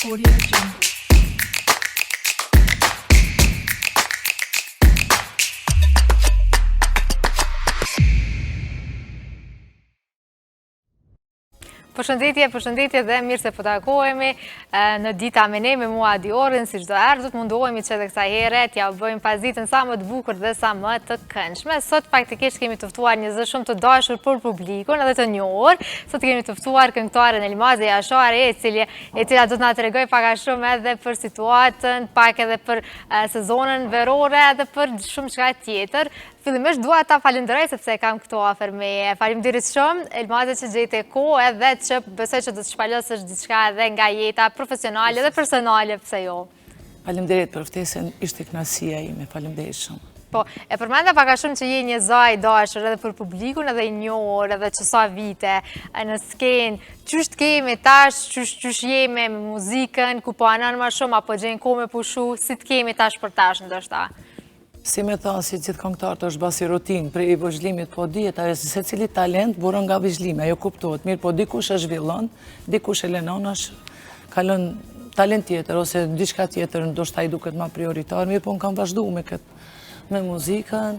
Audio Jungle. Përshëndetje dhe mirë se po takohemi në dita me ne me mua Diorën, si çdo herë do të mundohemi që edhe kësaj here t'ja bëjmë pazitën sa më të bukur dhe sa më të këndshme. Sot faktikisht kemi të ftuar një zë shumë të dashur për publikun edhe të njohur. Sot kemi të ftuar këngëtaren Elmaze Jashari, e cila do të na tregoj pak a shumë edhe për situatën, pak edhe për sezonën verore edhe për shumë çka tjetër. Fillimisht dua ta falenderoj sepse kam këtu afër meje. Faleminderit shumë Elmaze që gjete kohë edhe që besoj që do të shpalosësh diçka edhe nga jeta profesionale dhe personale, pse jo. Faleminderit për ftesën, ishte kënaqësia ime, faleminderit shumë. Po, e përmenda pak a shumë që je një zaj dashur edhe për publikun edhe i njohur edhe që sa vite në skenë. Qysh t'kemi tash, qysh jemi me muzikën, ku po anon më shumë apo gjen kohë me pushu, si t'kemi tash për tash ndoshta? Si me tha, si gjithë këngëtarët është basi rutinë, prej vëzhlimit, po dihet, ajo se cili talent buron nga vëzhlimi, ajo kuptohet, mirë, po dikush e zhvillon, dikush e lenon, kalon talent tjetër, ose diçka tjetër, ndoshta i duket ma prioritar, mirë, po në kam vazhdu me këtë, me muzikën,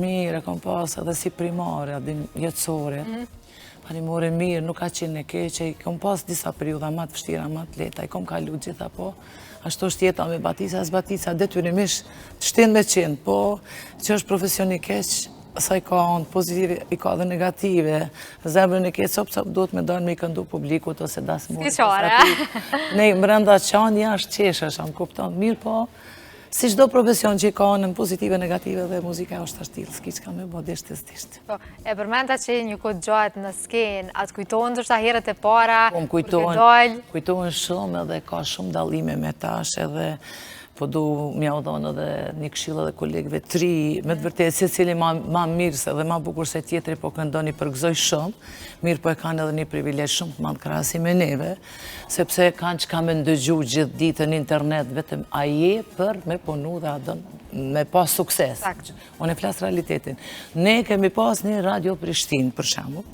mirë, e kam pas edhe si primare, adin jetësore, parimore mirë, nuk ka qenë e keqe, i kam pas disa periuda ma të vështira, ma të leta, i kam kalu gjitha, po, ashtu është jeta me batica, zbatica, detyrimisht të shtenë me qenë, po që është profesion i keq, sa i ka anë pozitive, i ka dhe negative, zemrën e keq, sop do të me dojnë me i këndu publikut, ose dasë mërë. Ne mërënda qanë jashtë qeshësh, am kupton, mirë po, si çdo profesion që i ka anën pozitive, negative dhe muzika është ashtilë, s'ki që ka me bo disht. Po, e përmenda që një këtë gjatë në skenë, atë kujtojnë të shta herët e para, kujtojnë shumë edhe ka shumë dallime me tash edhe po du mja u dhonë edhe një këshillë dhe kolegëve tri, me të vërtetë se cili ma mirë se dhe ma bukur se tjetri po këndoni përgëzoj shumë, mirë po e kanë edhe një privilegj shumë të madh krahasi me neve, sepse kanë që ka me ndëgju gjithë ditën internet, vetëm a je për me punu dhe adën me pas sukses. Unë e flasë realitetin. Ne kemi pas një Radio Prishtinë, për shembull,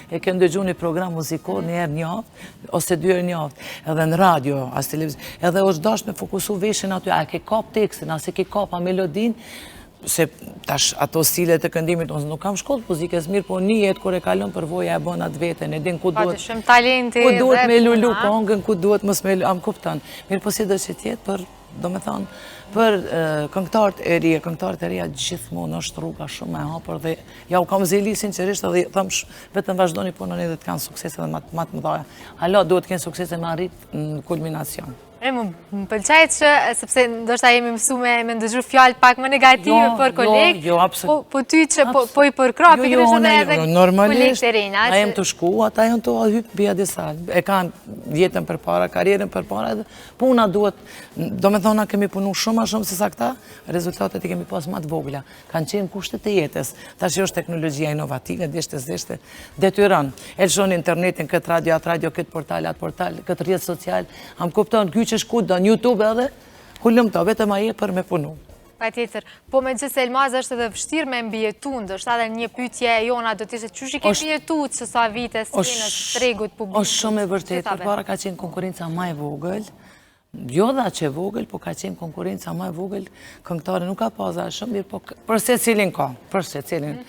e kemë dëgju një program muzikor një herë një javë, ose 2 herë një javë, edhe në radio, as televizion, edhe është dash me fokusu veshin aty, a ke kap tekstin, a se ke kap a melodin, se tash ato stile të këndimit, unë nuk kam shkollë muzikës mirë, po një jetë kur e kalon për voja e bon atë vetën, e din ku duhet me lulu kongën, ku duhet mos me am kuptan. Mirë po si do që tjetë për, do me thonë, për këngëtarët e ri, këngëtarët e ria gjithmonë është rruga shumë e hapur dhe ja u kam zeli sinqerisht edhe thëmë vetëm vazhdoni punën edhe të kanë sukses edhe ma të mëdhaja. Hala duhet të kenë sukses e me arrit në kulminacion. Më pëlqajt që, sepse ndoshta jemi mësu me ndëgju fjallë pak më negative për kolegë, po ty që po i përkrapi, kërështë edhe kolegë të rinja. A jem të shku, ata jem të hypë bia disa, e kanë jetën për para, karierën për para, edhe puna duhet, do me thona kemi punu shumë a shumë se sa këta, rezultatet i kemi pas ma të vogla, kanë qenë kushtet e jetës, ta që është teknologjia inovative, deshte, detyron, e lëshon internetin, këtë radio, atë radio, këtë portal, atë portal, këtë rjetë social, am kupton, që shku do në YouTube edhe, hullëm të vetëm a je për me punu. Pa tjetër, po me gjithë se Elmaze është edhe vështirë me mbjetu, ndështë edhe një pytje e jona do t'ishe që shi ke mbjetu që sa vite skenës tregut publikut? është shumë e vërtet, për para ka qenë konkurenca ma e vogël, jo dha që e vogël, po ka qenë konkurenca ma e vogël, këngëtare nuk ka paza shumë mirë, po për se cilin ka, për se cilin,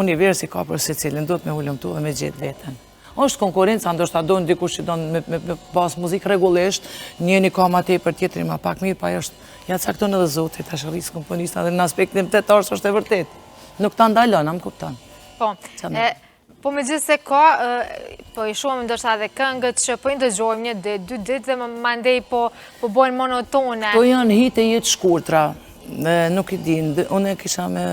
universi ka për se cilin, do të me hullëm tu dhe me gjithë vetën. është konkurenca, ndoshta do në dikush që do me pas muzikë regullisht, njeni ka ma te për tjetëri ma pak mirë, pa është, ja cakton edhe zotit, ta shëllisë komponista dhe në aspektin të tarës është e vërtet. Nuk ta ndalon, am kuptan. Po me gjithë se ka, po i shumë ndoshta dhe këngët që po i ndëgjojmë një dhe 2 ditë dhe më mandej po bojnë monotone. Po janë hite jetë shkurtra, nuk i din, unë e kisha me...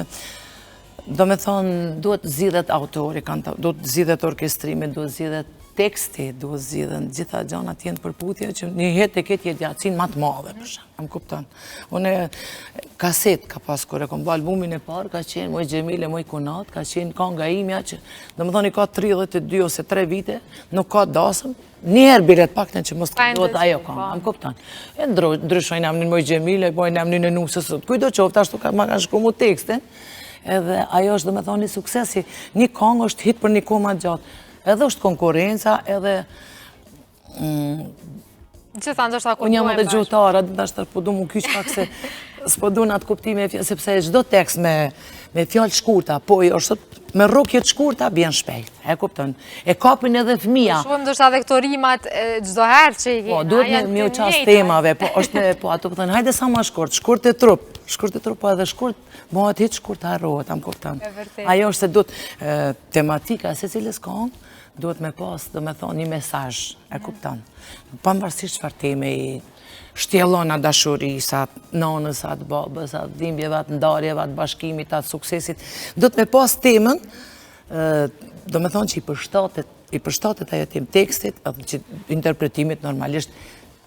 Do me thonë, duhet zidhet autori, duhet zidhet orkestrimi, duhet zidhet teksti, duhet zidhen gjitha gjana tjenë përputje, që një jetë e ketë jetë gjatësin ma të madhe, për shumë, më kupton. Unë kaset ka pas kërë, kom bo albumin e parë, ka qenë moj Gjemile, moj Kunat, ka qenë kanga imja që, do me thonë, i ka 32 ose 3 vite, nuk ka dasëm, njëherë bilet pak të që mos të duhet ajo kanga, më kupton. E ndryshojnë emnin moj Gjemile, bojnë emnin e nusës, kujdo qoftë, ashtu ma ka shku mu tekstin, edhe ajo është, do me thonë, një suksesi. Një kongë është hit për një koma gjatë. Edhe është konkurenca, edhe Gjitha ndoshta Unë jam edhe gjutara, dashtar po du mu kyç pak se s'po du në atë kuptime, sepse çdo tekst me fjalë shkurta, po jo është me rrokje të shkurta bjen shpejt, e kupton? E kapin edhe fëmia. Shumë ndoshta edhe këto rimat çdo herë që i kemi. Po, duhet me u qas temave, po është me, po ato po thënë, hajde sa më shkurt e trup, po edhe shkurt, bëhet hiç shkurt harrohet, am kupton? Ajo është se duhet tematika se cilës këngë, duhet me pas, do me thonë, një mesazh, e kupton? Pavarësisht çfarë teme i shtjellon atë dashuri, sa atë nanës, atë babës, atë dhimbjeve, atë ndarjeve, atë bashkimit, atë suksesit. Do të me pas temën, do me thonë që i përshtatet ajo temë tekstit, edhe që interpretimit normalisht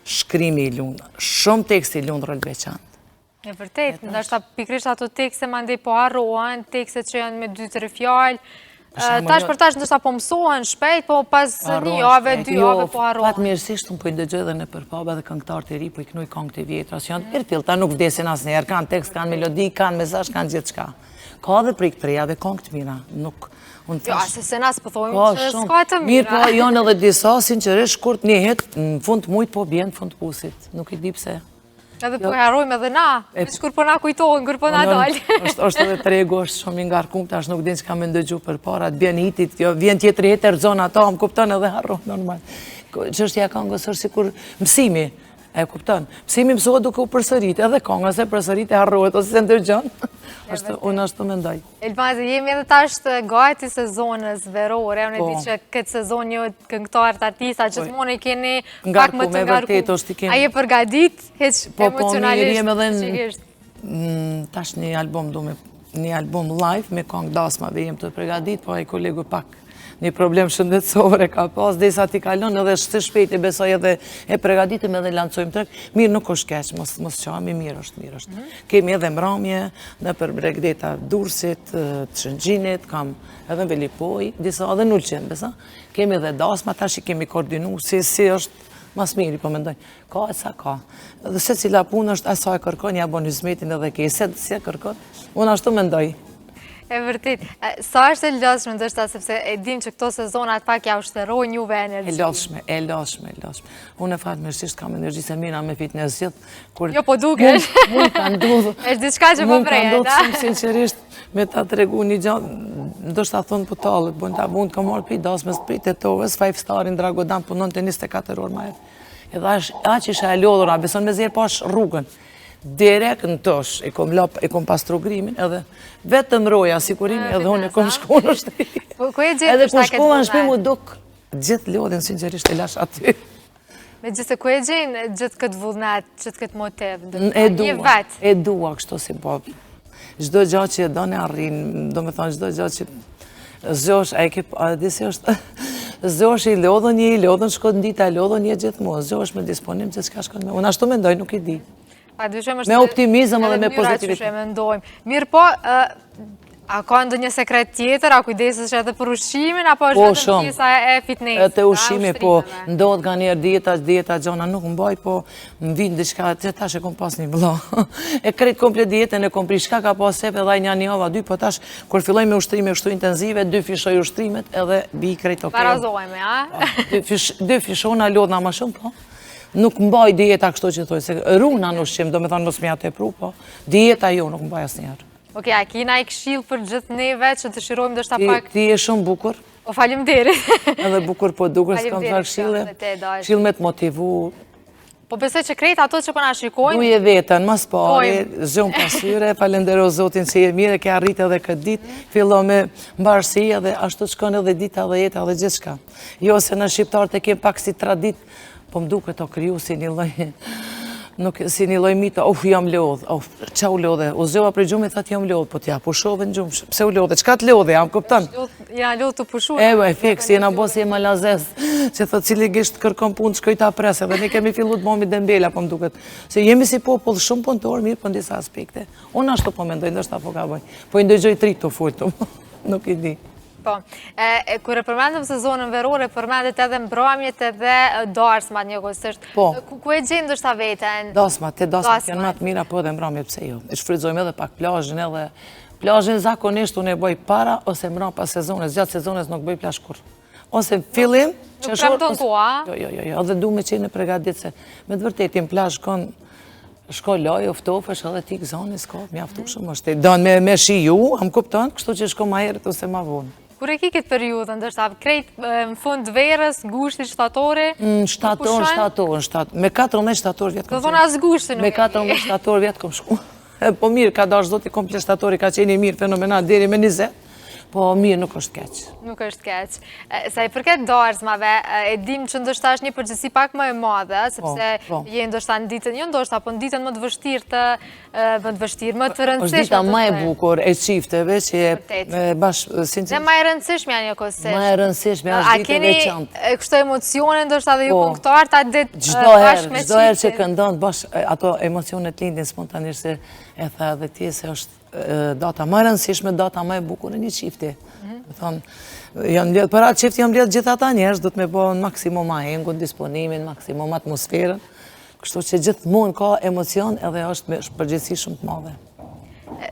shkrimi i lunë. Shumë teksti i lunë rol veçantë. E vërtet, ndoshta pikërisht ato tekste mandej po harrohen, tekstet që janë me 2-3 fjalë. Tash për tash ndoshta po mësohen shpejt, po pas një jave, 2 jave po harrohen. Fatë mirësisht, unë po i ndëgjoj dhe në përpaba dhe këngëtar të ri, po i knuj këngë të vjetra, që janë të pirtil, ta nuk vdesin asnjëherë, kanë tekst, kanë melodi, kanë mesazh, kanë gjithçka. Ka dhe prej këtë reja dhe këngë të mira, nuk... Jo, asë se nas po thojmë që s'ka të mira. Mirë, po janë edhe disa, sinqerisht, shkurt njehet, në fund mujt po bjen, në fund pusit, nuk i di pse. Edhe po e harrojmë edhe na, kur po na kujtohen, kur po na dalë. është edhe tregu, është shumë i ngarkum, tash nuk din që ka me ndëgju për para, të bjen hitit, vjen tjetër jeter, zona ta, më kupton edhe harrojmë normal. Çështja e këngës është sikur mësimi, e kupton? Mësimi mësohet duke u përsërit, edhe kënga se përsërit e harrohet ose se ndërgjon. Unë ashtu mendoj. Elbazi, jemi edhe tash të gati sezonës verore, unë e di që këtë sezon një këngëtar të artista, gjithmonë i keni pak më të ngarku. A je përgadit, heq emocionalisht? Tash një album live me këngë dasmave jem të përgadit, po ai kolegu pak një problem shëndetësore ka pas, dhe sa ti kalon edhe së shpejt e besoj edhe e pregaditëm edhe lancojmë trek. Mirë nuk është keq, mos qami, mirë është. Kemi edhe mramje në për Bregdeta Durrësit, të Shëngjinit, kam edhe në Velipoj, disa edhe në Ulqen, besa. Kemi edhe dasma, tash i kemi koordinu, si është mas miri, po mendoj. Ka e sa ka. Dhe se cila punë është asa e kërkon, ja bon hizmetin edhe ke, se e kërkon, unë ashtu mendoj. E vërtit, sa është e lodhshme ndoshta sepse e dim që këto sezonat pak ja ushterojnë juve energji. E lodhshme. Unë e fatmirësisht kam energji se mina me fitness gjithë. Jo, po dukesh. Mund ka ndodhë. Është diçka që po prejet, Mund ka ndodhë shumë sinqerisht me ta tregu një gjatë, ndoshta thonë po talët, mund ka marrë pi dasmës prit e tovës, 5 starin Dragodan punon të 24 orë ma herë. Edhe aq isha e lodhur, a beson me zjerë pash rrugën. Direkt në tosh, e kom pastru grimin, edhe vetëm roja, sikurimi, edhe unë e kom shku në shtëpi. Edhe ku shkova në shtëpi mu duk, gjithë lodhin, sinqerisht, e lash aty. Me gjithë ku e gjenë gjithë këtë vullnet, gjithë këtë motiv, e dua kështu si po. Gjdo gjatë që e do në arrin, do me thonë gjdo gjatë që zgjosh, a disi është, zgjosh i lodhën shkot në dita, lodhën një gjithë mu, zgjosh me disponim që s'ka shkot me, unë ashtu mendoj, nuk i di. Me optimizëm edhe me pozitivitet. Mirë po, a ka ndë një sekret tjetër, a kujdesesh edhe për ushqimin, apo është vetëm pjesa e fitnessit? Të ushqimi, po, ndodhë ka njerë dieta gjona nuk mbaj, po, më vinë diçka, që tash e kom pas një vëlla. E krejt komplet dietën e kom pri, shka ka pas sep edhe një java, 2, po tash, kur filloj me ushtrime ushtu intenzive, 2 fishoj ushtrimet, edhe bi krejt okej. Parazojme, a? 2 fishona lodhna ma shumë, po. Nuk mbaj dieta kështu që thoi, se runa në ushqim, do me thonë mos mja të pru, po dieta jo nuk mbaj asë njerë. Oke, a kina i këshill për gjithë neve që të shirojmë dështë ta pak? Ti e shumë bukur. O, faleminderit. Edhe bukur po dukur, s'kam të këshille, këshill me të motivu. Po besoj që krejt ato që përna shikojnë? Duje vetën, mas pari, zhjum pasyre, falendero Zotin që je mire, ke arrit edhe këtë dit, fillo me mbarësi edhe ashtu shkon edhe dita dhe jeta dhe gjithë shka. Jo se në shqiptarët e kem pak si tradit, po më duke të kryu si një loj, si një loj mita, jam lodhë, qa u lodhe, u zhjova për gjumë i thët jam lodhë, po t'ja pushove në gjumë, pse u lodhe, qka t'lodhe, jam këptan? Ja, lodhë të pushu. E fix, jena bo si e malazes, që thët cili gisht kërkom punë, shkoj ta presë, dhe ne kemi fillu të bomi Dembela, po më duket, se jemi si popull shumë punëtor, mirë për në disa aspekte. Unë ashtu po mendoj, ndështë po ka bëj, po i ndëgjoj tri të fultu, nuk i di. Po, kërë përmendëm sezonën verore, përmendet edhe mbramjet edhe darsmat një kosështë. Po. Ku e gjenë dështë ta vetën? Dasmat janë matë mira, po edhe mbramjet pse jo. E shfrydzojmë edhe pak plazhin edhe... Plazhin zakonisht unë e bëj para ose mbram pas sezonës, gjatë sezonës nuk bëj plazh kur. ose fillim... Nuk premton koha? Jo, dhe du me qenë pregadit se me të vërtetin plash shko loj, uftofesh edhe ti këzoni, s'ko, mjaftu shumë është. Donë me shiju, am kupton, kështu që shko ma herët ose ma vonë. Kur e ki këtë periudhë, ndërsa krejt në fund verës, gushti shtatori? Shtator, me 14 shtator vjetë kom shku. Do thonë as gushti nuk e me 14 shtator vjetë kom shku. Po mirë, ka dash zoti komplet shtatori, ka qeni mirë, fenomenal, deri me 20. Po mirë, nuk është keq. Nuk është keq. Sa i përket darsmave, e dim që ndoshta është një përgjithësi pak më e madhe, sepse je ndoshta në ditën, jo ndoshta, po në ditën më të vështirë, më të rëndësishme. është dita më e bukur e qifteve që e bashkë sinqerisht. Dhe më e rëndësishme janë njëkohësisht. Më e rëndësishme është ditë e veçantë. A keni kështu emocione ndoshta dhe ju këngëtar ta ditë çdo bashkë me herë që këndon bashkë ato emocionet lindin spontanisht se e tha edhe ti se është data më rëndësishme, data më e bukur e një qifti. Për atë qifti jam mbledh gjithë ata njerëz, do të me bo në maksimum ahengun, disponimin, maksimum atmosferën, kështu që gjithmonë ka emocion edhe është me përgjithësi shumë të madhe.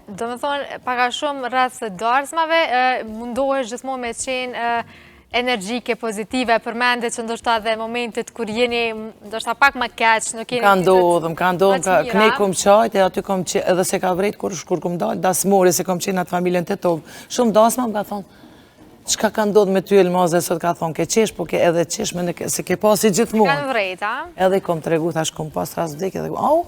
Do me thonë, paka shumë rreth të darsmave, mundohesh gjithmonë me qenë energjike, pozitive, përmendet që ndoshta dhe momentit kur jeni ndoshta pak më keq, nuk jeni... Më ka ndodhë, kënej kom qajt, e aty kom qenë, edhe se ka vrejt kur kom dalë, dasmori, se kom qenë atë familjen të tovë. Shumë dasma më ka thonë, qka ka ndodhë me ty Elmaze, sot ka thonë, ke qesh, po ke edhe qesh, se ke pasi gjithmonë. Kanë vrejt, a? Edhe kom tregu, thash kom pas ras vdekje, dhe au,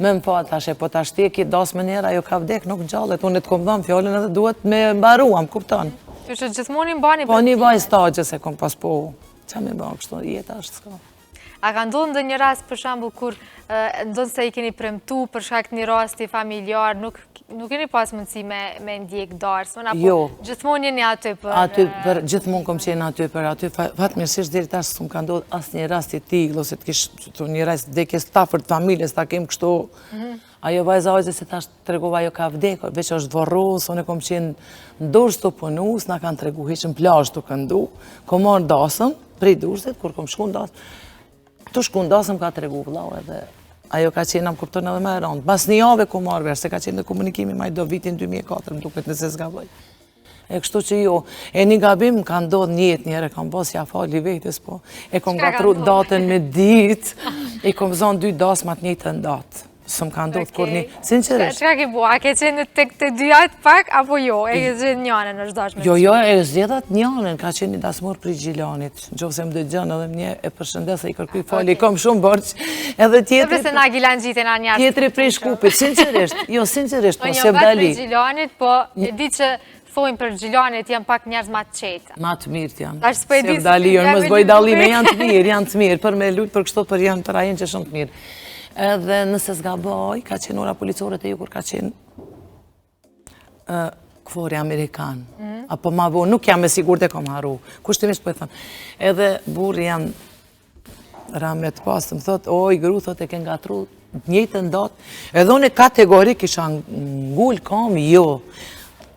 me më pa, thashe, po tash ti e ki dasme njera, ajo ka vdek, nuk gjallet, unë të kom dham fjallin edhe duhet me mbaruam, kupton. Që që gjithmonë një bani... Po një bani stagje se kom pas po, qa me ba kështu, jeta është s'ka. A ka ndonë ndë një rast për shambull kur ndonë se i keni premtu për shkak një rasti familjar, nuk keni pas mundësi me ndjek darsmën, apo gjithmonë jeni aty për... Gjithmonë kom qenë aty për aty, fatmirësisht deri tash s'm ka ndodhur asë një rast i tillë, ose të kish një rast vdekjes tafër të familjes, ta kem kështu... Ajo vajza ojze se tash të tregova ajo ka vdekur, veç është vorros, unë kom qenë në dorës të punus, na kanë tregu heqën plazh të këndu, kom marrë dasëm, prej Durrësit, kur kom shku në dasëm, të shku në dasëm ka tregu vëllau edhe ajo ka qenë am kupton edhe më e rëndë. Mas një javë kom marrë vesh, se ka qenë në komunikimi maj do vitin 2004, më duket nëse s'gaboj. E kështu që jo, e një gabim ka ndodhë njët njëre, kam bos ja fali vetës, po, e kom gatru datën me ditë, e kom zonë 2 dasmat njëtën datë. Së më ka ndodhë kur një... Sinqerisht. Qka ke bua? A ke qenë të dyjat pak, apo jo? E ke qenë njënën është dashme? Jo, e zjedat njënën, ka qenë një dasmur për i Gjilanit. Gjovë se më dëgjën edhe më një e përshëndes e i kërkuj fali, kom shumë bërq. Edhe tjetëri... Sepse na Gilan gjite na njërë. Tjetëri prej Shkupit, sinqerisht. Jo, sinqerisht, po se vdali. Një vetë për Gjilanit, po e di që thojnë për Gjilanit janë pak njerëz ma të qetë. Ma të mirë t'janë. Se vdali, mos bëj dallime, janë të mirë, për me lutë për kështot për janë për ajin që shumë të mirë. Edhe nëse s'gaboj, ka qenë ora policore të ju kur ka qenë këfori Amerikan. Apo ma bo, nuk jam e sigur të kom haru. Kushtimisht po e thënë. Edhe burri jam ramet pasë, më thotë, oj, gru, thotë e ke ngatru njëjtën datë. Edhe unë kategorik isha ngull kam, jo.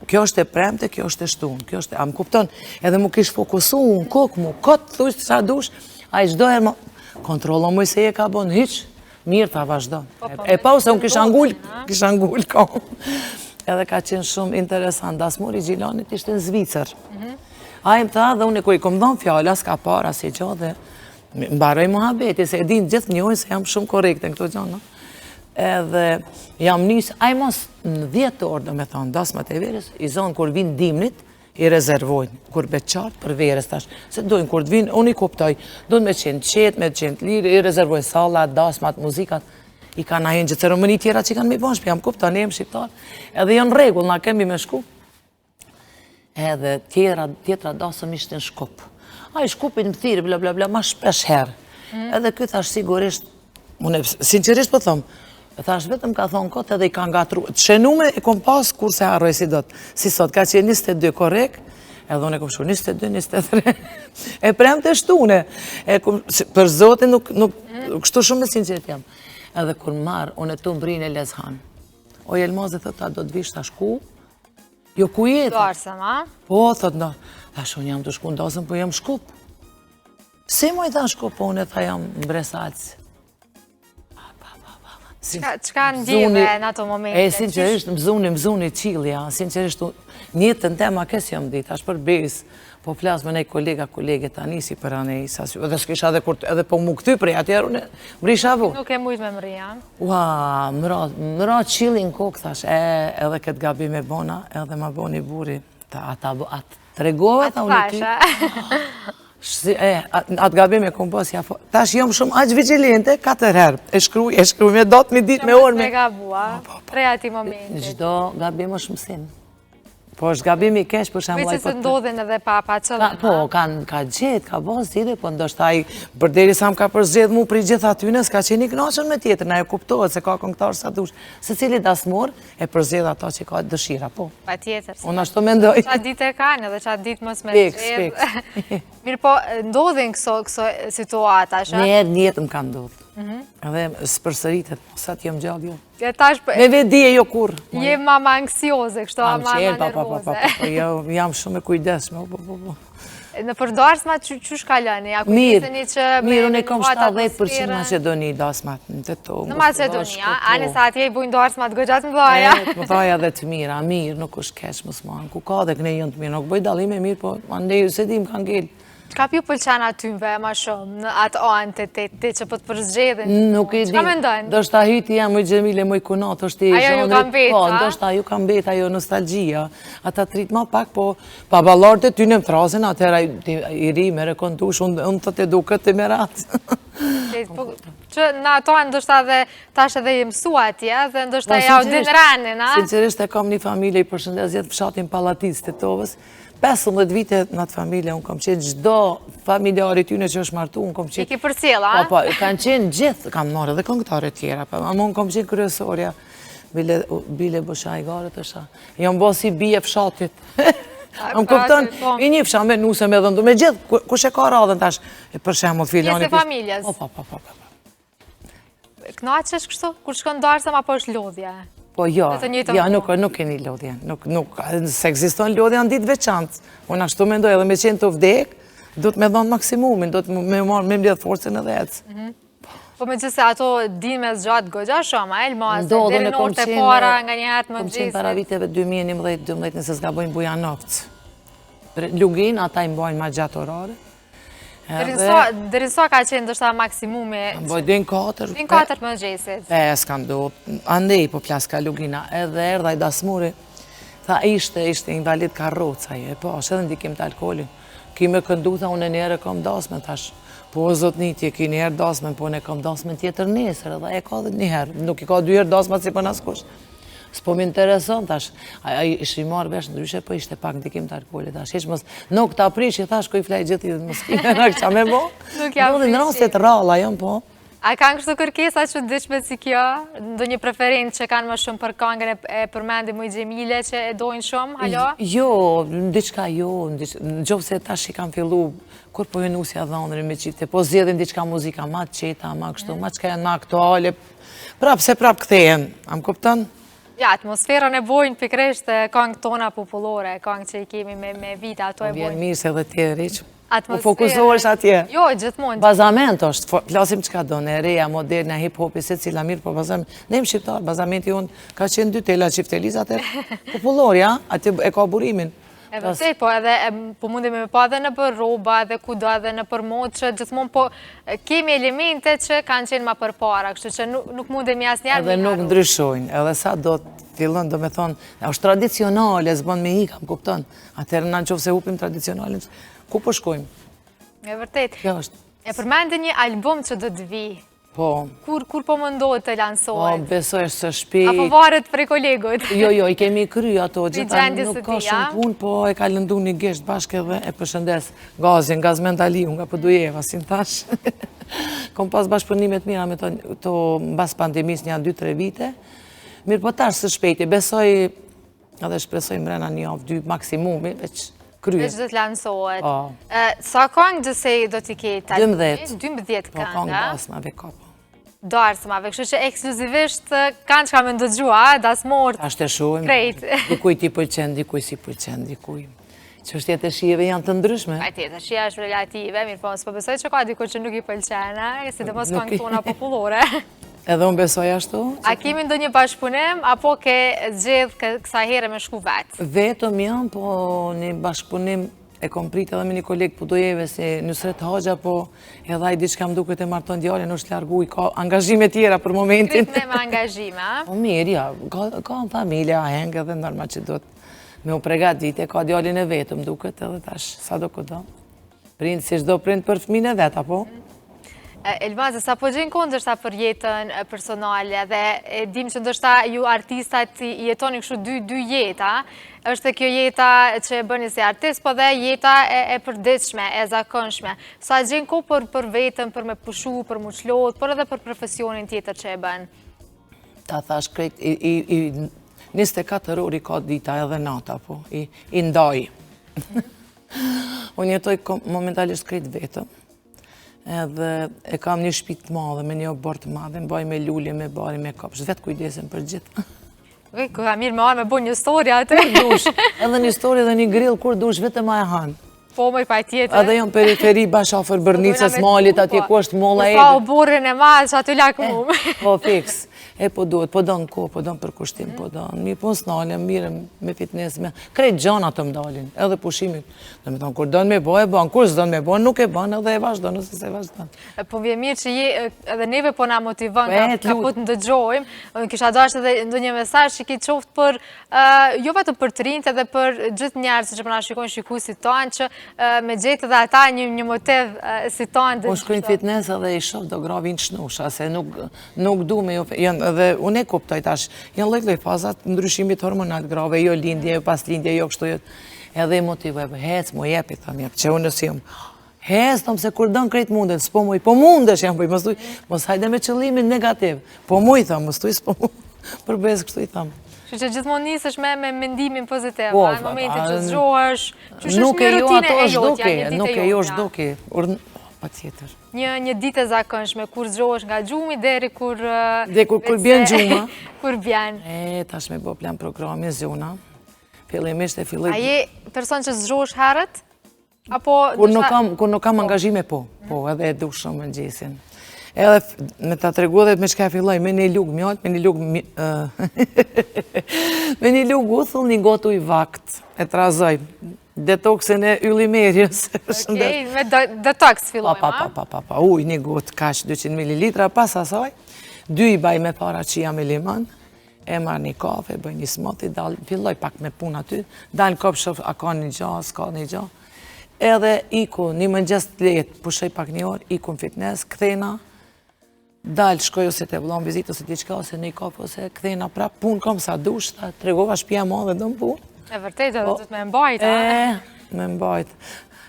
Kjo është e premte, kjo është e shtunë. Kjo është, a më kupton, edhe mu kish fokusu, në kokë mu, kotë, thush, sa dush, a i gjdoher më, kontrolo mu i se je ka bon, hiq, mirë ta vazhdo. E pa u se unë kisha ngull kam. Edhe ka qenë shumë interesant. Dasmuri Gjilanit ishte në Zvicër. A i më tha dhe unë e ku i kom dhënë fjalla, s'ka para si gjo dhe mbaroj muhabeti, se e din gjithë njojnë se jam shumë korekte në këto gjonë. Edhe jam njësë, a i mos në 10 orë, do me thonë, dasmat e verës, i zonë kur vinë dimnit, i rezervojnë, kur be qartë për verës tash. Se dojnë, kur të vinë, unë i kuptoj, dojnë me qenë qetë, me qenë lirë, i rezervojnë salat, dasmat, muzikat, i ka na hinë gjithë ceremoni tjera që i kanë me bashkë, jam kuptoj, ne jem shqiptarë, edhe janë regull, na kemi me shku. Edhe tjetra dasëm ishte në Shkup. A i Shkupin më thirë, bla bla bla, ma shpesh herë. Edhe këtë thash sigurisht, unë sinqerisht po thomë, thash vetëm ka thonë kote edhe i ka ngatru. Të shenume e kom pas kur se harroj si dot. Si sot, ka qenë 22 korek, edhe unë e kom shu 22, 23. E prem të shtune. Për zotin nuk kështu shumë me sinqerit jam. Edhe kur marë, unë e të mbrinë e lezhan. O Elmaze, thot, ta do të vish ta shku. Jo ku jetë. Darsëm, a? Po, thot, no. Thash, unë jam të shku në dasëm, po jam Shkup. Se moj tha Shkup, po unë e tha jam mbresalës. Qka ndjeve në ato momente? Sinqerisht, mëzuni qilja, sinqerisht, njëtën tema kësë jam ditë, ashtë për besë, po flasë me nej kolege tani si për anej, edhe s'kisha edhe po mu këty prej atjerë, më risha vo. Nuk e mujtë me më rria. Ua, mëra qilin kokë, thash, edhe këtë gabi me bona, edhe ma boni buri, atë tregove, ta unë ty. Atë gabi me kompos, tash jam shumë aqë vigilente, 4 herë, e shkruj me datë, me ditë, me orë, me gabua, prej ati momentit. Gjdo gabi më shumë sinë. Po është gabimi kesh, për shemë... Vecë se ndodhin edhe pa qëllën. Po, ka gjithë, ka bos zhide, po ndoshta i bërderi sa më ka përzgjedh mu për i gjithë atyne, s'ka qeni knaqën me tjetër, na e kuptohet se ka këngëtarë sa dush. Se cili dasmor e përzgjedh ato që ka dëshira, po. Pa tjetër. Unë ashtu mendoj. Qatë ditë e kanë, edhe qatë ditë mos me gjithë. Mirë po, ndodhin këso situata, shë? Njerë më ka ndodhë. Edhe s'përsëritet, sa t'jem gjallë jo. Me vedi e jo kur. Je mama anksioze, kështu a mama nervoze. Jam shumë e kujdesme. Në përdarsma që shkallani? Mirë, unë e kom 70% Macedoni dasmat. Në Macedoni, anë sa atje i bujnë darsmat gëgjat më dhaja? Më dhaja dhe të mira, mirë, nuk është kesh më smanë. Ku ka dhe këne jënë të mirë, nuk bëj dalime mirë, po andeju se dim kanë ngellë. Qka pju pëlqen atymve ma shumë, në atë anë të që për të përzgjedhin? Nuk i di. Qka me ndonë? Do shta hyti jam mëj Gjemile, mëj Kunat, është i ajo ju kam bet, a? Do shta ju kam bet, ajo nostalgjia. Ata trit ma pak, po pa balarët e ty në më thrasin, atëra i ri me rekontush, unë të të duke të meratë. Që në ato anë ndoshta dhe tash edhe i mësua atje, dhe ndoshta e audin rani, na? Sincerisht e kam një familje i përshëndesjet fshatin Palatis të Tovës. 15 vite në atë familje, unë kom qenë gjdo familjari tyne që është martu, unë kom qenë... I ki për cila, a? Po, kanë qenë gjithë, kam marrë edhe këngëtare tjera, ama unë kom qenë kryesorja, bile Bëshaj Garët është, jam bo si bije fshatit. Më kupton, i një fsha me nuse me dhëndu, me gjithë, kush e ka radhën tash, për shemull filoni... Pjesë e familjes? Po. Knaqesh kështu, kur shkon darsëm apo është lodhja? Po jo, nuk keni lodhja, se egziston lodhja në ditë veçantë. Unë ashtu mendoj edhe me qenë të vdek, du të me dhonë maksimumin, du të me mbledh forcën edhe ecë. Po me gjithse ato din me zgjatë gogja shumë, Elmas, dhe në orë të para nga një hertë më gjesi. Kom qenë para viteve 2011-12 nëse s'ga bojnë bujanovcë. Lugin, ata i mbojnë ma gjatë orare. Dërin sa ka qenë dështë maksimumi? Mboj, din 4. Din 4 më gjesit. 5 kam do. Andej po plaska Lugina. Edhe erdha i dasmuri. Tha ishte invalid karroca je. Po, është edhe ndikim të alkoholin. Kime këndu, tha unë e njerë e kom dasmen, thash. Po, zotnitje, ki njerë dasmen, po ne kom dasmen tjetër nesër. Edhe e ka dhe njerë. Nuk i ka 2 herë dasmen si për naskush. S'po m'intereson, tash, ishtë i marrë vesh ndryshe, po ishte pak ndikim të alkoholit, tash, ishtë mos, nuk të aprish, tash, ko i flaj gjithi dhe mos kime, në këqa me bo. Nuk jam prishi. Në rastet ralla, jam po. A kanë kështu kërkesa që dyshme si kjo? Ndo një preferent që kanë më shumë për kangën e përmendi Muj Gjemile që e dojnë shumë, halo? Jo, në diqka jo, në gjovë se tash i kam fillu, kur po jënusja dhanëri me qite, po zjedhin diqka muzika ma qeta, ma kështu, ma qka janë ma aktuale, prap këthejen, am kupton? Ja, atmosferën e bojnë pikresht kangë tona popullore, kangë që i kemi me vita, ato e bojnë. Vjen mirë se dhe tjeri që u fokusohesh atje. Jo, gjithmonë. Bazament është, plasim që ka do në reja, moderna, hip-hopi, se cila mirë, po bazament, ne më shqiptar, bazamenti unë ka qenë 2 tela qiftelizat e popullor, ja, aty e ka burimin. E vërtet, po edhe po mundim me pa edhe në për roba, edhe kudo edhe në për mod, që gjithmonë po kemi elemente që kanë qenë ma për para, kështu që nuk mundim jasë njerë. Edhe nuk ndryshojnë, edhe sa do të fillon, do me thonë, është tradicionale, zbën me i, kam kupton, atërë në qovë se hupim tradicionalin, ku po shkojmë? E vërtet. Kjo është. E përmende një album që do të vi. Po. Kur po më ndohet të lansohet? Po, besoj është së shpejt. Apo varet prej kolegut? Jo, i kemi kry ato, gjitha nuk ka shumë pun, po e ka lëndu një gesht bashkë edhe e përshëndes gazin, gaz mentaliu, nga Pëdujeva, si në tash. Kom pas bashkëpërnimet mira me to mbas pandemis një 2-3 vite. Mirë po tash së shpejti, besoj edhe shpresoj mrena një avë 2 maksimumi, veç kryet. Veç do të lansohet. Sa këngë gjësej do t'i ketë? 12. 12 këngë. Po këngë dasmave ka po. Darsmave, kështu që ekskluzivisht kanë që ka me ndëgjua, dasmort, krejt. Dikuj ti pëlqen, dikuj si pëlqen, dikuj. Që është jetë e shijeve janë të ndryshme. Jetë e shija është relative, mirë po, s'po besoj që ka dikuj që nuk i pëlqen, si dhe mos këngë tona popullore. Edhe unë besoj ashtu. A kemi ndonjë bashkëpunim, apo ke zgjedh kësaj here me shku vetë? Vetëm jam, po një bashkëpunim e kom prit edhe me një kolegë Pudojeve si Nusret Hoxha, po edhe ai diçka më duket e marton djalin, është largu, i ka angazhime tjera për momentin. Prit me angazhime, a? Po mirë, ja, ka në familja, hengë edhe normal që do të me u pregadite, ka djalin e vetëm duket edhe tash, sa do këdo. Prind, si shdo prind për fëmijën e vet, apo? Elmaze, sa po gjenë kondërshta për jetën personale dhe dim që ndërshta ju artistat jetoni kështu dy jeta, është kjo jeta që bëni si artist, po dhe jeta e përditshme, e zakonshme. Sa gjenë ko për vetën, për me pushu, për mu qlot, por edhe për profesionin tjetër që e bënë? Ta thash krejt, 24 orë i ka dita edhe nata, po, i ndaj. Unë jetoj momentalisht krejt vetëm. Edhe e kam një shtëpi të madhe me një obor të madhe, mbaj me lulje, me bari, me kopsh, vetë kujdesem për gjithë. Ku ka mirë me arë me bo një story atë? Kur dush, edhe një story dhe një grill, kur dush, vetëm a e hanë. Po, mëj pa tjetër. Edhe jam periferi bashafer Bërnicës, malit, atje ku është molla e. Pa oborin e madhe që aty lakë mumë. Po, fiks. E po duhet, po do në ko, po do në përkushtim, po do në mirë, po në snale, mirë me fitness, me krejt gjana të mdalin, edhe pushimit. Dhe me thonë, kur do në me bo, e ban, kur s'do në me bo, nuk e ban, edhe e vazhdo, nëse se vazhdo. Po vje mirë që edhe neve po na motivon, ka po të ndëgjojmë, kisha dasht edhe ndonjë mesazh që ki qoftë për, jo vetëm për të rinjt, edhe për gjithë njerëz që përna shikojnë shikuesit tanë, që me gjetë edhe ata një motiv si tanë. Po shkojnë fitness edhe i shoh do gravin shnusha, se nuk du me edhe unë e kuptoj tash, janë lloj fazat ndryshimit hormonal grave, jo lindje, jo pas lindje, jo kështu, edhe i motivoj, hec, mo jepi, thëmë, që unë nësë jam, hec, thëmë, se kur dënë krejt mundet, s'po muj, po mundesh, jam bëj, mos hajde me qëllimin negativ, po muj, thëmë, mos tuj, s'po muj, për bez kështu i thëmë. Që që gjithmonë nisësh me mendimin pozitiv, në momentin që zgjohesh, që është një rutinë nuk e jo shdoki, pa tjetër. Një ditë e zakonshme, kur zgjohesh nga gjumi, deri kur... Kur bjen gjuma. Kur bjen. Tash me bo plan programi, zona. Fillimisht e filloj... A je person që zgjohesh herët? Apo... Kur nuk kam angazhime, po, edhe e du shumë në gjesin. Edhe me ta tregu dhe me shka e filloj, me një lugë mjalt, me një lugë... Me një lugë uthull, një gotu i vakt, e trazoj. Detoksin e yllimerjes. Okej, me detoks fillojmë, a? Pa, uj, një gotë kash 200 ml, pas asaj, 2 i baj me para qia me limon, e marrë një kafe, bëj një smoothie, filloj pak me pun aty, dal në kopë shof, a ka një gja, s'ka një gja, edhe iku, një mëngjes të letë, pushoj pak një orë, iku në fitness, këthena, dal shkoj ose të vlon vizit, ose t'i ose një kafe, ose këthena prap, pun kom sa dush, tregova shpia ma dhe do më pun. E vërtet, edhe du të me mbajt, a? Me mbajt.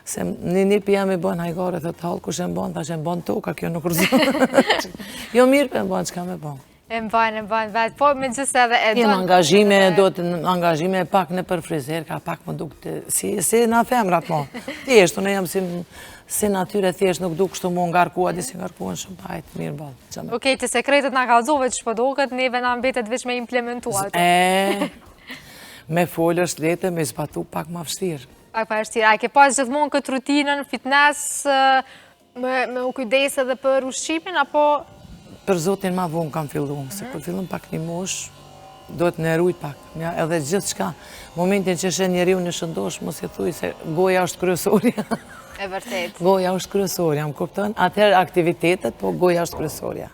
Se një pija me bën hajgare, dhe të halë kush e mbën, ta që e mbën toka, kjo nuk rëzën. Jo mirë për e mbën, që ka me bën. E mbajnë vetë, po me gjithë edhe e do... Jem angazhime, do të angazhime pak në për frizer, ka pak më duk të... Si na femrat mo. Thjesht, unë jam si natyre thjesht, nuk duk kështu mu ngarkua, disi ngarkuan shumë pajt, mirë balë. Okej, të sekretet nga kalzove që shpëdoket, neve nga mbetet veç me implementuat. Me folë është lete, me zbatu pak ma vështirë. Pak ma vështirë. A ke pas gjithmonë këtë rutinën, fitness, me u kujdese dhe për ushqimin, apo... Për zotin ma vonë kam fillu, se kur fillum pak një mosh, do të në rujt pak. Edhe gjithë shka, momentin që shenë njeri unë në shëndosh, mos i thuj se goja është kryesorja. E vërtet. Goja është kryesorja, më kupton? Atëherë aktivitetet, po goja është kryesorja.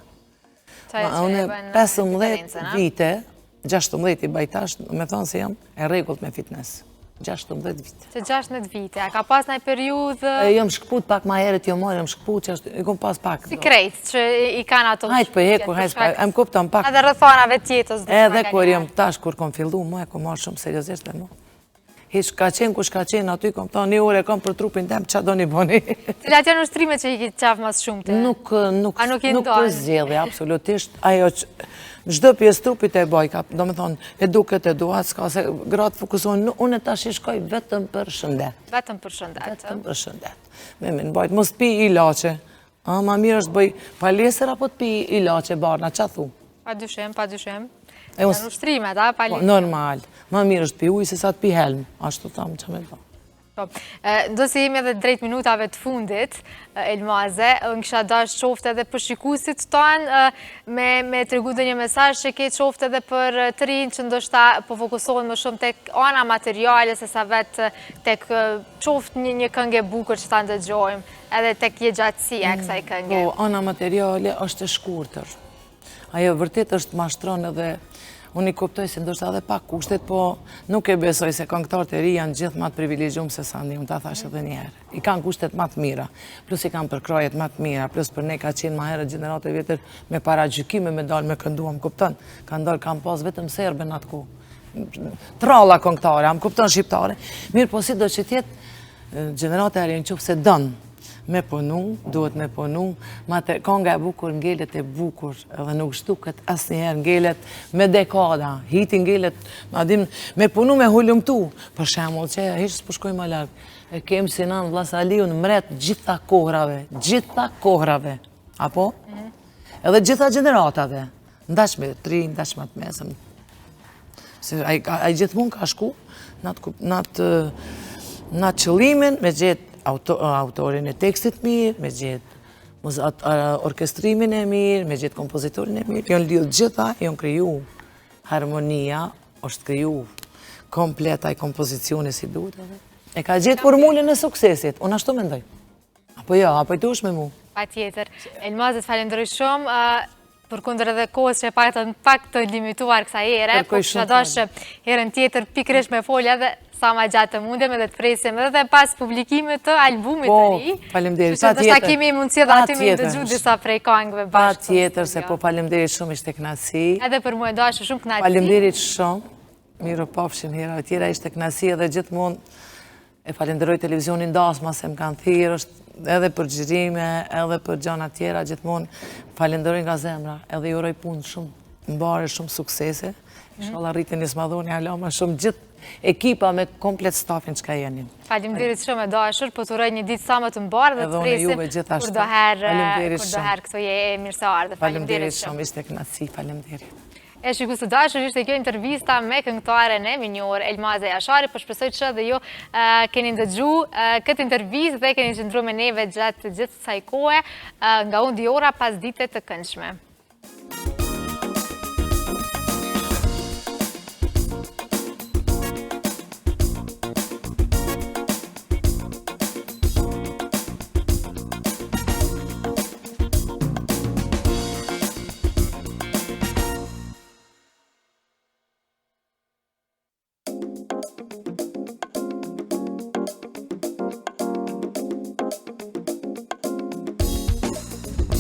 Unë 15 vite, 16 i bajtash, me thonë se jam e regullt me fitness. 16 vite. Se 16 vite, a ka pas nëjë periudhë... Jam shkput pak ma heret, jo mojë, jam shkput që i kom pas pak. Si krejt, që i kanë ato... Hajtë për hekur, em kuptam pak. Edhe rëthanave tjetës. Edhe kur jam tash, kur kom fillu, mu e kom marrë shumë seriosisht dhe mu. Hiç ka qenë, kush ka qenë, aty kom ta një ore kom për trupin tem, qa do një boni. Cilat janë ushtrime që i ki qafë mas shumë të? Nuk përzjedhe, absolutisht. Ajo që çdo pjesë trupit e baj, do me thonë, e duket e duat, s'ka se gratë fokusohen, unë e tash i shkoj vetëm për shëndet. Vetëm për shëndet. Vetëm për shëndet. Me më bajt, mos pi ilaçe. Ma mirë është bëj palesër apo të pi ilaçe barna, qa thu? Pa dyshim. Janë ushtrimet, a? Normal. Ma mirë është pi ujë se sa të pi helm. Ashtu thamë që me ba. Do si jemi edhe drejt minutave të fundit, Elmaze, në kësha dash qofte edhe për shikusit tonë, me të regu dhe një mesazh që ke qofte edhe për të rinë që ndoshta po fokusohen më shumë tek ana materiale, se sa vetë tek qofte një këngë bukur që ta ndëgjojmë, edhe tek jegjatësia e kësaj këngë. Po, ana materiale është e shkurtër. Ajo vërtet është mashtron edhe unë i kuptoj se ndoshta edhe pak kushtet, po nuk e besoj se këngëtarët e ri janë gjithë më të privilegjuar se sa unë ta thash edhe një herë. I kanë kushtet më të mira, plus i kanë përkrajet më të mira, plus për ne ka qenë më herët gjenerate vjetër me paragjykime me dalë me kënduam, kupton? Kanë dalë kanë pas vetëm serbe në atë kohë. Tralla këngëtare, am kupton shqiptare. Mirë, po sido që tjetë gjenerate e ri nëse don me punu, duhet me punu, ma të konga e bukur ngelet e bukur, edhe nuk shtuket asnjëherë ngelet me dekada, hiti ngelet, ma dim, me punu me hullumtu, për shembull që hiç s'po shkoj më larg, e kem Sinan Vllazaliun mret gjitha kohrave, apo? Edhe gjitha gjeneratave, ndaç me tri, ndaç me të mesëm. Se ai gjithmonë ka shku në atë qëllimin me gjetë autorin e tekstit mirë, me gjithë orkestrimin e mirë, me gjithë kompozitorin e mirë. Jonë lidhë gjitha, jonë kriju harmonia, është kriju kompleta i kompozicioni si duhet. E ka gjithë formulën e suksesit, unë ashtu mendoj. Apo jo, apo i dush me mu. Pa tjetër. Elmaze, të falenderoj shumë, për kundër edhe kohës që e pak të limituar kësa ere, po që dashë herën tjetër pikrish me folja dhe sa ma gjatë të mundem edhe të presim edhe pas publikimit të albumit të ri. Po, falemderit, pa tjetër. Që të kemi mundësi dhe aty me ndëgju disa prej këngëve bashkë. Pa tjetër, se po falemderit shumë ishte knasi. Edhe për mu e dashë shumë knasi. Falemderit shumë, miro pafshim hera tjera ishte knasi edhe gjithmonë e falenderoj televizionin dasma se më kanë thirë, edhe për gjirime, edhe për gjana tjera, gjithmonë falenderoj nga zemra, edhe i uroj punë shumë, mbare shumë suksese, inshallah rritin një smadhoni alama shumë gjithë ekipa me komplet stafin që ka jenin. Falimderit shumë e dashur, po të uroj një ditë sa më të mbarë dhe të presim kur doherë këto je e mirë se ardhe. Falimderit shumë, ishte knasi, falimderit. E shikus të dashur, ishte kjo intervista me këngëtaren e minjor Elmaze Jashari, po shpresoj që dhe jo keni ndëgju këtë intervist dhe keni qëndru me neve gjatë gjithë saj kohë nga unë Diora pas dite të këndshme.